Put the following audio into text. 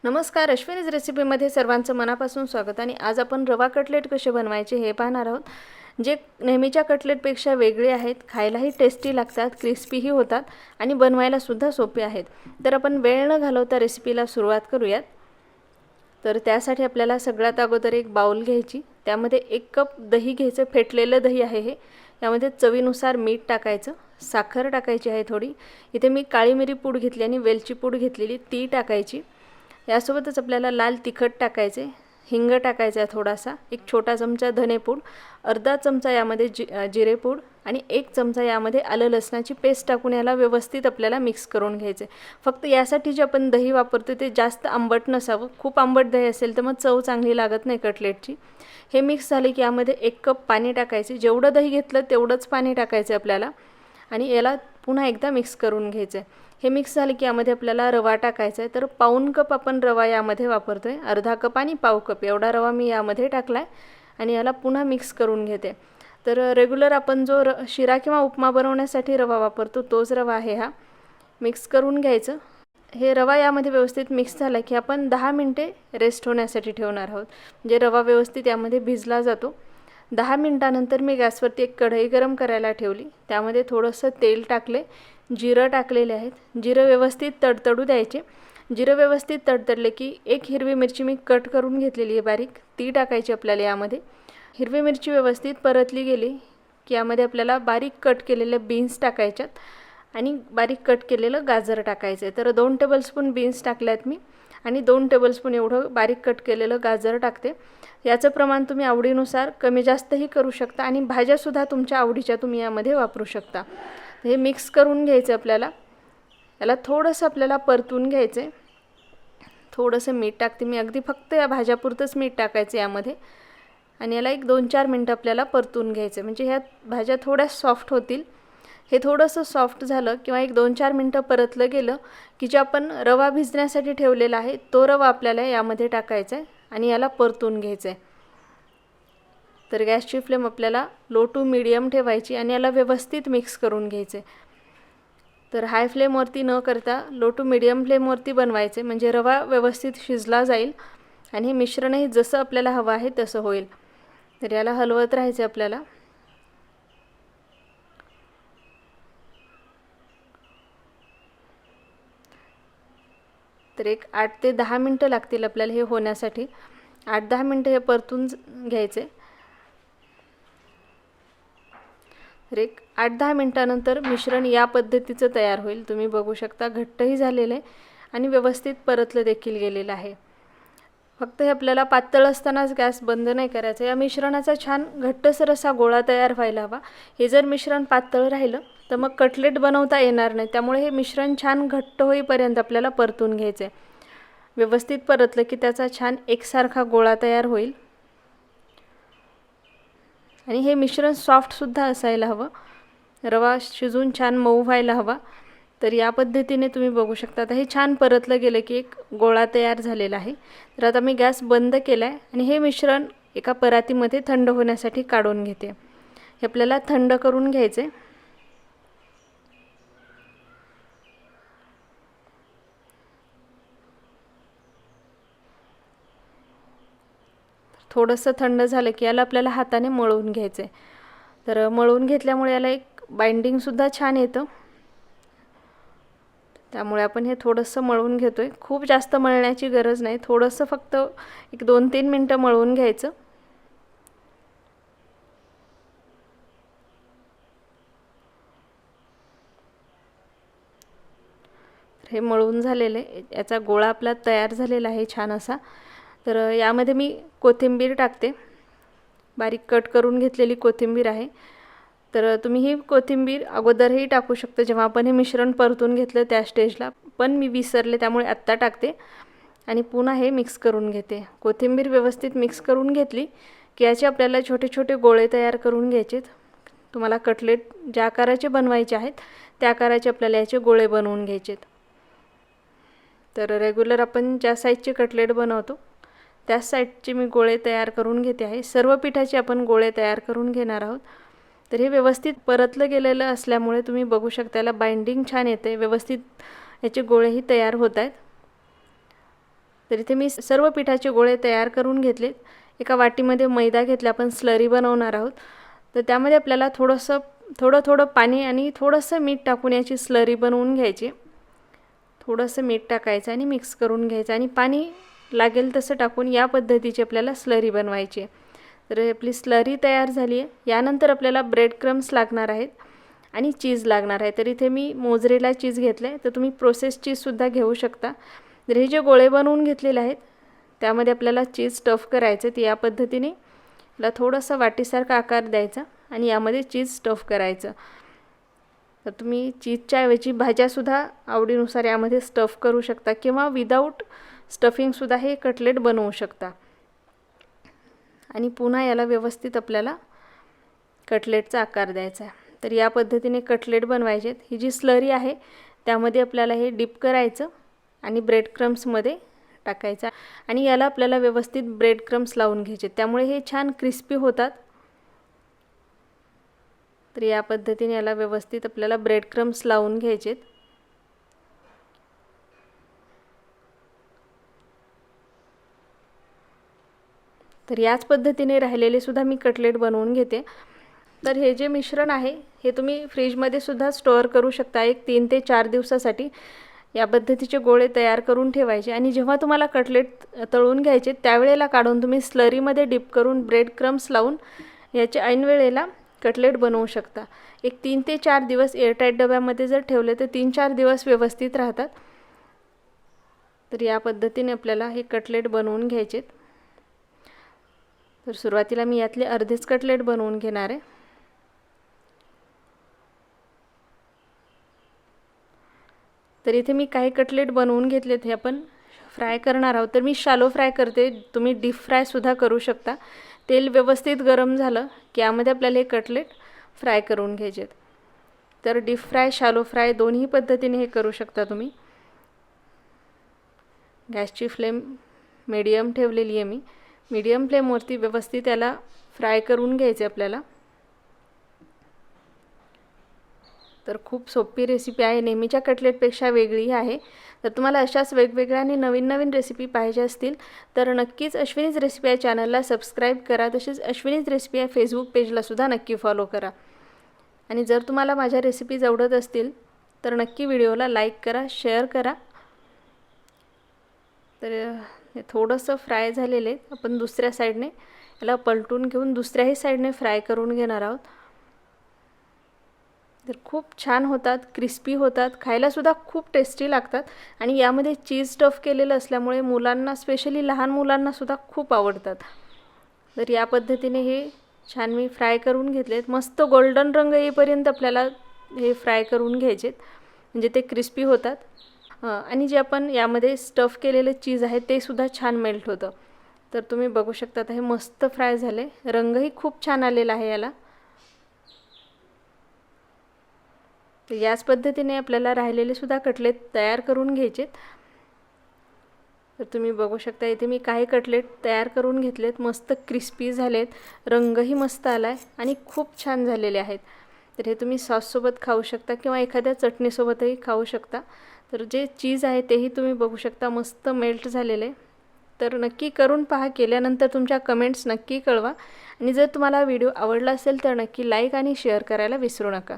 नमस्कार, अश्विनीज रेसिपीमध्ये सर्वांचं मनापासून स्वागत. आणि आज आपण रवा कटलेट कसे बनवायचे हे पाहणार आहोत, जे नेहमीच्या कटलेटपेक्षा वेगळे आहेत. खायलाही टेस्टी लागतात, क्रिस्पीही होतात आणि बनवायलासुद्धा सोपे आहेत. तर आपण वेळ न घालवता रेसिपीला सुरुवात करूयात. तर त्यासाठी आपल्याला सगळ्यात अगोदर एक बाउल घ्यायची, त्यामध्ये 1 कप दही घ्यायचं. फेटलेलं दही आहे हे. यामध्ये चवीनुसार मीठ टाकायचं, साखर टाकायची आहे थोडी. इथे मी काळी मिरी पूड घेतली आणि वेलची पूड घेतलेली ती टाकायची. यासोबतच आपल्याला लाल तिखट टाकायचे, हिंग टाकायचा थोडासा, 1 छोटा चमचा धनेपूड, अर्धा चमचा यामध्ये जिरेपूड आणि 1 चमचा यामध्ये आलं लसणाची पेस्ट टाकून याला व्यवस्थित आपल्याला मिक्स करून घ्यायचे. फक्त यासाठी जे आपण दही वापरतो ते जास्त आंबट नसावं. खूप आंबट दही असेल तर मग चव चांगली लागत नाही कटलेटची. हे मिक्स झाले की यामध्ये 1 कप पाणी टाकायचे. जेवढं दही घेतलं तेवढंच पाणी टाकायचं आपल्याला आणि याला पुन्हा एकदा मिक्स करून घ्यायचं. हे मिक्स झाले की यामध्ये आपल्याला रवा टाकायचा आहे. तर पाऊण कप आपण रवा यामध्ये वापरतोय. अर्धा कप आणि पाव कप एवढा रवा मी यामध्ये टाकला आहे आणि याला पुन्हा मिक्स करून घेते. तर रेग्युलर आपण जो शिरा किंवा उपमा बनवण्यासाठी रवा वापरतो तोच रवा आहे हा. मिक्स करून घ्यायचं. हे रवा यामध्ये व्यवस्थित मिक्स झाला की आपण 10 मिनटे रेस्ट होण्यासाठी ठेवणार आहोत, म्हणजे रवा व्यवस्थित यामध्ये भिजला जातो. 10 मिनटानंतर मी गॅसवरती एक कढई गरम करायला ठेवली. त्यामध्ये थोडंसं तेल टाकले, जिरं टाकलेले आहेत. जिरं व्यवस्थित तडतडू द्यायचे. जिरं व्यवस्थित तडतडले की 1 हिरवी मिरची मी कट करून घेतलेली आहे बारीक, ती टाकायची आपल्याला यामध्ये. हिरवी मिरची व्यवस्थित परतली गेली की यामध्ये आपल्याला बारीक कट केलेले बीन्स टाकायच्यात आणि बारीक कट केलेलं गाजर टाकायचं आहे. तर 2 टेबलस्पून बीन्स टाकल्यात मी आणि 2 टेबलस्पून एवढं बारीक कट केलेलं गाजर टाकते. याचं प्रमाण तुम्ही आवडीनुसार कमी जास्तही करू शकता आणि भाज्यासुद्धा तुमच्या आवडीच्या तुम्ही यामध्ये वापरू शकता. हे मिक्स करून घ्यायचं आपल्याला. याला थोडंसं आपल्याला परतून घ्यायचं आहे. थोडंसं मीठ टाकते मी, अगदी फक्त या भाज्यापुरतंच मीठ टाकायचं यामध्ये आणि याला 1-2-4 मिनटं आपल्याला परतून घ्यायचं, म्हणजे ह्या भाज्या थोड्या सॉफ्ट होतील. हे थोडंसं सॉफ्ट झालं किंवा 1-2-4 मिनटं परतलं गेलं की जे आपण रवा भिजण्यासाठी ठेवलेला आहे तो रवा आपल्याला यामध्ये टाकायचा आहे आणि याला परतून घ्यायचं आहे. तर गॅसची फ्लेम आपल्याला लो टू मीडियम ठेवायची आणि याला व्यवस्थित मिक्स करून घ्यायचे. तर हाय फ्लेमवरती न करता लो टू मीडियम फ्लेमवरती बनवायचे, म्हणजे रवा व्यवस्थित शिजला जाईल आणि हे मिश्रणही जसं आपल्याला हवं आहे तसं होईल. तर याला हलवत राहायचं आपल्याला. तर एक 8 ते 10 मिनटं लागतील आपल्याला हे होण्यासाठी. 8-10 मिनटं हे परतून घ्यायचे. तर एक 8-10 मिनटानंतर मिश्रण या पद्धतीचं तयार होईल. तुम्ही बघू शकता घट्टही झालेलं आहे आणि व्यवस्थित परतलं देखील गेलेलं आहे. फक्त हे आपल्याला पातळ असतानाच गॅस बंद नाही करायचा. या मिश्रणाचा छान घट्टसर असा गोळा तयार व्हायला हवा. हे जर मिश्रण पातळ राहिलं तर मग कटलेट बनवता येणार नाही. त्यामुळे हे मिश्रण छान घट्ट होईपर्यंत आपल्याला परतून घ्यायचं आहे. व्यवस्थित परतलं की त्याचा छान एकसारखा गोळा तयार होईल आणि हे मिश्रण सॉफ्टसुद्धा असायला हवं. रवा शिजून छान मऊ व्हायला हवा. तर या पद्धतीने तुम्ही बघू शकता. आता हे छान परतलं गेलं की एक गोळा तयार झालेला आहे. तर आता मी गॅस बंद केला आहे आणि हे मिश्रण एका परातीमध्ये थंड होण्यासाठी काढून घेते. हे आपल्याला थंड करून घ्यायचे. थोडंसं थंड झालं की याला आपल्याला हाताने मळून घ्यायचं आहे. तर मळून घेतल्यामुळे याला एक बाइंडिंगसुद्धा छान येतं. त्यामुळे आपण हे थोडंसं मळून घेतो आहे. खूप जास्त मळण्याची गरज नाही, थोडंसं फक्त एक 2-3 मिनटं मळून घ्यायचं. हे मळून झालेले याचा गोळा आपला तयार झालेला आहे छान असा. तर यामध्ये मी कोथिंबीर टाकते, बारीक कट करून घेतलेली कोथिंबीर आहे. तर तुम्ही ही कोथिंबीर अगोदरही टाकू शकता जेव्हा आपण हे मिश्रण परतून घेतलं त्या स्टेजला, पण मी विसरले त्यामुळे आत्ता टाकते आणि पुन्हा हे मिक्स करून घेते. कोथिंबीर व्यवस्थित मिक्स करून घेतली की याचे आपल्याला छोटे छोटे गोळे तयार करून घ्यायचे. तुम्हाला कटलेट ज्या आकाराचे बनवायचे आहेत त्या आकाराचे आपल्याला याचे गोळे बनवून घ्यायचे. तर रेग्युलर आपण ज्या साईजचे कटलेट बनवतो त्याच साईजचे मी गोळे तयार करून घेते आहे. सर्व पिठाचे आपण गोळे तयार करून घेणार आहोत. तर हे व्यवस्थित परतलं गेलेलं असल्यामुळे तुम्ही बघू शकता याला बाइंडिंग छान येते. व्यवस्थित याचे गोळेही तयार होत आहेत. तर इथे मी सर्व पिठाचे गोळे तयार करून घेतले. एका वाटीमध्ये मैदा घेतला, आपण स्लरी बनवणार आहोत. तर त्यामध्ये आपल्याला थोडं पाणी आणि थोडंसं मीठ टाकून याची स्लरी बनवून घ्यायची. थोडंसं मीठ टाकायचं आणि मिक्स करून घ्यायचं आणि पाणी लागेल तसं टाकून या पद्धतीची आपल्याला स्लरी बनवायची आहे. तर आपली स्लरी तयार झाली आहे. यानंतर आपल्याला ब्रेड क्रम्स लागणार आहेत आणि चीज लागणार आहे. तर इथे मी मोझरेला चीज घेतलं आहे, तर तुम्ही प्रोसेस चीजसुद्धा घेऊ शकता. तर हे जे गोळे बनवून घेतलेले आहेत त्यामध्ये आपल्याला चीज स्टफ करायचं. तर या पद्धतीने याला थोडासा वाटीसारखा आकार द्यायचा आणि यामध्ये चीज स्टफ करायचं. तर तुम्ही चीजच्या ऐवजी भाज्यासुद्धा आवडीनुसार यामध्ये स्टफ करू शकता किंवा विदाऊट स्टफिंगसुद्धा हे कटलेट बनवू शकता. आणि पुन्हा याला व्यवस्थित आपल्याला कटलेटचा आकार द्यायचा आहे. तर या पद्धतीने कटलेट बनवायचे. ही जी स्लरी आहे त्यामध्ये आपल्याला हे डिप करायचं आणि ब्रेड क्रम्समध्ये टाकायचं आणि याला आपल्याला व्यवस्थित ब्रेड क्रम्स लावून घ्यायचे, त्यामुळे हे छान क्रिस्पी होतात. तर या पद्धतीने याला व्यवस्थित आपल्याला ब्रेड क्रम्स लावून घ्यायचे. तर याच पद्धतीने राहिलेले सुद्धा मी कटलेट बनवून घेते. तर हे जे मिश्रण आहे हे तुम्ही फ्रीजमध्ये सुद्धा स्टोअर करू शकता. 3 ते 4 दिवसासाठी या पद्धतीचे गोळे तयार करून ठेवायचे आणि जेव्हा तुम्हाला कटलेट तळून घ्यायचे त्यावेळेला काढून तुम्ही स्लरीमध्ये डिप करून ब्रेड क्रम्स लावून याच्या ऐन वेळेला कटलेट बनवू शकता. 3 ते 4 दिवस एअरटाईट डब्यामध्ये जर ठेवले तर 3-4 दिवस व्यवस्थित राहतात. तर या पद्धतीने आपल्याला हे कटलेट बनवून घ्यायचे. तर सुरुवातीला मी यातले अर्धेच कटलेट बनवून घेणार आहे. तर इथे मी काही कटलेट बनवून घेतलेत, हे आपण फ्राय करणार आहोत. तर मी शालो फ्राय करते, तुम्ही डीप फ्रायसुद्धा करू शकता. तेल व्यवस्थित गरम झालं की यामध्ये आपल्याला हे कटलेट फ्राय करून घ्यायचे. तर डीप फ्राय, शालो फ्राय दोन्ही पद्धतीने हे करू शकता तुम्ही. गॅसची फ्लेम मीडियम ठेवलेली आहे मी. मीडियम फ्लेमवरती व्यवस्थित याला फ्राय करून घ्यायचे आपल्याला. तर खूप सोपी रेसिपी आहे, नेहमीच्या कटलेटपेक्षा वेगळी आहे. तर तुम्हाला अशाच वेगवेगळ्या आणि नवीन रेसिपी पाहिजे असतील तर नक्कीच अश्विनीज रेसिपी या चॅनलला सबस्क्राईब करा. तसेच अश्विनीज रेसिपी या फेसबुक पेजलासुद्धा नक्की फॉलो करा. आणि जर तुम्हाला माझ्या रेसिपीज आवडत असतील तर नक्की व्हिडिओला लाईक करा, शेअर करा. तर हे थोडंसं फ्राय झालेले आपण दुसऱ्या साईडने याला पलटून घेऊन दुसऱ्याही साईडने फ्राय करून घेणार आहोत. तर खूप छान होतात, क्रिस्पी होतात, खायलासुद्धा खूप टेस्टी लागतात आणि यामध्ये चीज स्टफ केलेलं असल्यामुळे मुलांना, स्पेशली लहान मुलांनासुद्धा खूप आवडतात. तर या पद्धतीने हे छान मी फ्राय करून घेतलेत. मस्त गोल्डन रंग येईपर्यंत आपल्याला हे फ्राय करून घ्यायचे, म्हणजे ते क्रिस्पी होतात. आणि जे आपण यामध्ये स्टफ केलेले चीज आहे ते सुद्धा छान मेल्ट होतं. तर तुम्ही बघू शकता हे मस्त फ्राय झाले, रंगही खूप छान आलेला आहे याला. तर याच पद्धतीने आपल्याला राहिलेले सुद्धा कटलेट तयार करून घ्यायचे. तर तुम्ही बघू शकता इथे मी काही कटलेट तयार करून घेतलेत, मस्त क्रिस्पी झालेत, रंगही मस्त आला आहे आणि खूप छान झालेले आहेत. तर हे तुम्ही सॉससोबत खाऊ शकता किंवा एखाद्या चटणीसोबतही खाऊ शकता. तर जे चीज आहे तेही तुम्ही बघू शकता मस्त मेल्ट झालेले. तर नक्की करून पहा, केल्यानंतर तुमच्या कमेंट्स नक्की कळवा आणि जर तुम्हाला व्हिडिओ आवडला असेल तर नक्की लाईक आणि शेअर करायला विसरू नका.